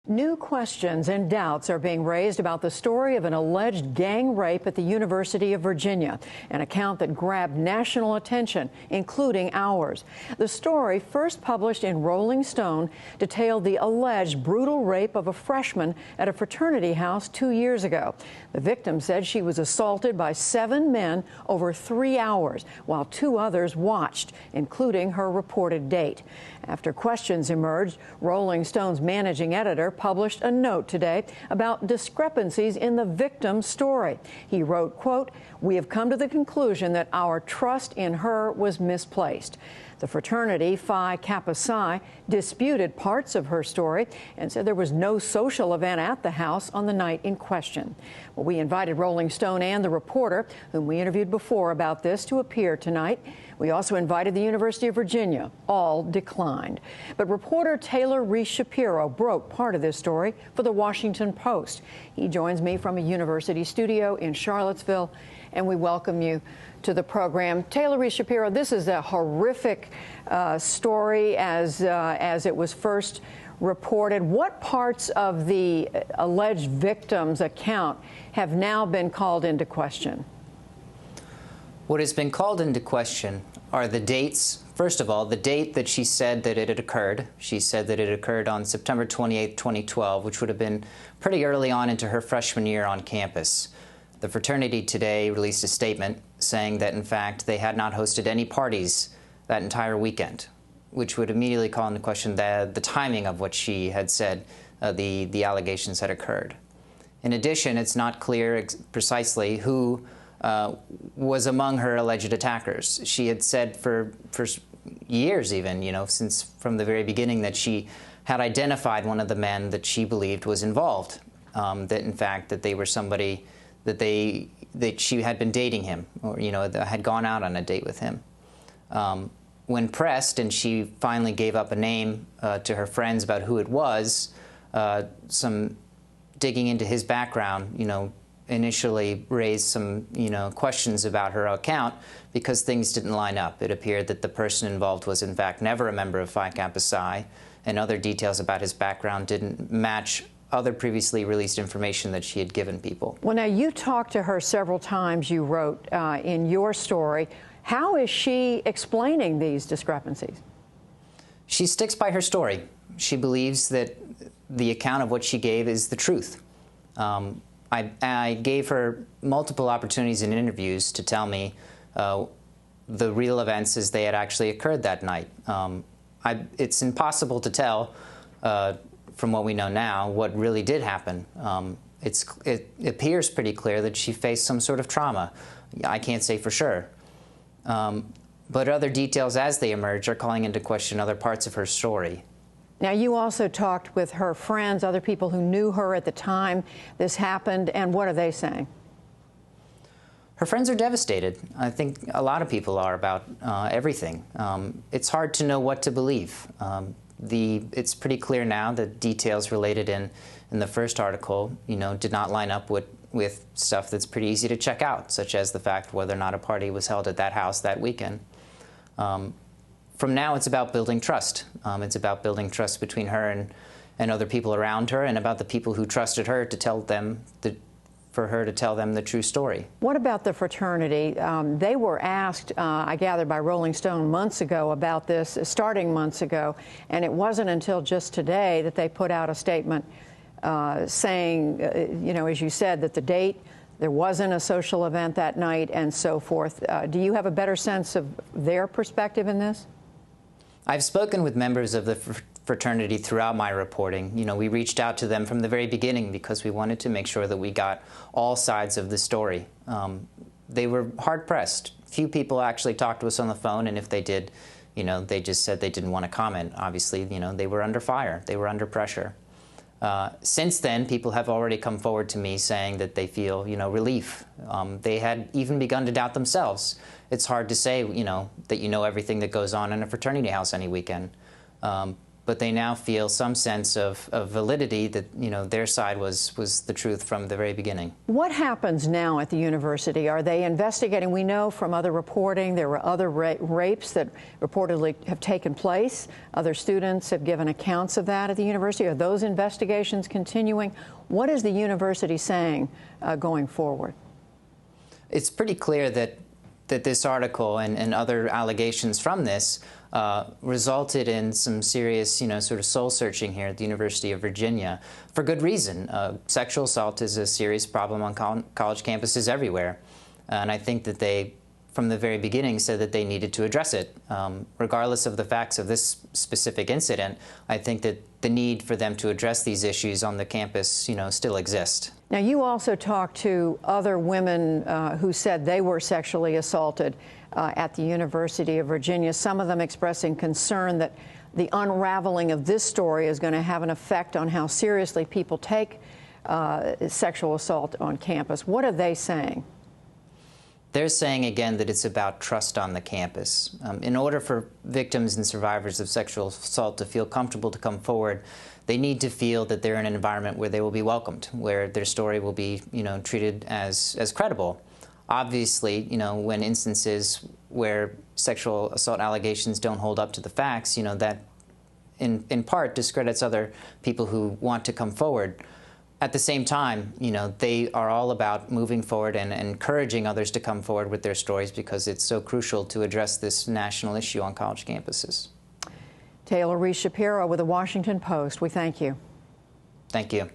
New questions and doubts are being raised about the story of an alleged gang rape at the University of Virginia, an account that grabbed national attention, including ours. The story, first published in Rolling Stone, detailed the alleged brutal rape of a freshman at a fraternity house 2 years ago. The victim said she was assaulted by 7 men over 3 hours, while 2 others watched, including her reported date. After questions emerged, Rolling Stone's managing editor published a note today about discrepancies in the victim's story. He wrote, quote, "We have come to the conclusion that our trust in her was misplaced." The fraternity, Phi Kappa Psi, disputed parts of her story and said there was no social event at the house on the night in question. Well, we invited Rolling Stone and the reporter, whom we interviewed before about this, to appear tonight. We also invited the University of Virginia. All declined. But reporter Taylor Reese Shapiro broke part of this story for the Washington Post. He joins me from a university studio in Charlottesville, and we welcome you to the program. Taylor Reese Shapiro, this is a horrific story as it was first reported. What parts of the alleged victim's account have now been called into question? What has been called into question are the dates. First of all, the date that she said that it had occurred. She said that it occurred on September 28, 2012, which would have been pretty early on into her freshman year on campus. The fraternity today released a statement saying that, in fact, they had not hosted any parties that entire weekend, which would immediately call into question the timing of what she had said the allegations had occurred. In addition, it's not clear precisely who was among her alleged attackers. She had said for years even, since from the very beginning, that she had identified one of the men that she believed was involved, that in fact that they were somebody that she had been dating him, or had gone out on a date with him. When pressed, and she finally gave up a name to her friends about who it was, some digging into his background, initially raised some, questions about her account because things didn't line up. It appeared that the person involved was, in fact, never a member of Phi Kappa Psi, and other details about his background didn't match other previously released information that she had given people. Well, now, you talked to her several times, you wrote in your story. How is she explaining these discrepancies? She sticks by her story. She believes that the account of what she gave is the truth. I gave her multiple opportunities in interviews to tell me the real events as they had actually occurred that night. It's impossible to tell, from what we know now, what really did happen. It appears pretty clear that she faced some sort of trauma. I can't say for sure. But other details as they emerge are calling into question other parts of her story. Now, you also talked with her friends, other people who knew her at the time this happened, and what are they saying? Her friends are devastated. I think a lot of people are about everything. It's hard to know what to believe. It's pretty clear now that details related in the first article, did not line up with stuff that's pretty easy to check out, such as the fact whether or not a party was held at that house that weekend. From now, it's about building trust. It's about building trust between her and other people around her, and about the people who trusted her to tell them for her to tell them the true story. What about the fraternity? They were asked, I gather, by Rolling Stone months ago about this, starting months ago, and it wasn't until just today that they put out a statement saying, as you said, that the date, there wasn't a social event that night, and so forth. Do you have a better sense of their perspective in this? I've spoken with members of the fraternity throughout my reporting. We reached out to them from the very beginning because we wanted to make sure that we got all sides of the story. They were hard-pressed. Few people actually talked to us on the phone, and if they did, they just said they didn't want to comment. Obviously, they were under fire. They were under pressure. Since then, people have already come forward to me saying that they feel, relief. They had even begun to doubt themselves. It's hard to say, that everything that goes on in a fraternity house any weekend. but they now feel some sense of validity that, you know, their side was the truth from the very beginning. What happens now at the university? Are they investigating? We know from other reporting there were other rapes that reportedly have taken place. Other students have given accounts of that at the university. Are those investigations continuing? What is the university saying going forward? It's pretty clear that this article and other allegations from this resulted in some serious, you know, sort of soul-searching here at the University of Virginia, for good reason. Sexual assault is a serious problem on college campuses everywhere, and I think that they, from the very beginning, said that they needed to address it. Regardless of the facts of this specific incident, I think that the need for them to address these issues on the campus, you know, still exists. Now, you also talked to other women who said they were sexually assaulted at the University of Virginia, some of them expressing concern that the unraveling of this story is going to have an effect on how seriously people take sexual assault on campus. What are they saying? They're saying, again, that it's about trust on the campus. In order for victims and survivors of sexual assault to feel comfortable to come forward, they need to feel that they're in an environment where they will be welcomed, where their story will be, you know, treated as credible. Obviously, you know, when instances where sexual assault allegations don't hold up to the facts, you know, that in part discredits other people who want to come forward. At the same time, you know, they are all about moving forward and encouraging others to come forward with their stories, because it's so crucial to address this national issue on college campuses. Taylor Reese Shapiro with the Washington Post. We thank you. Thank you.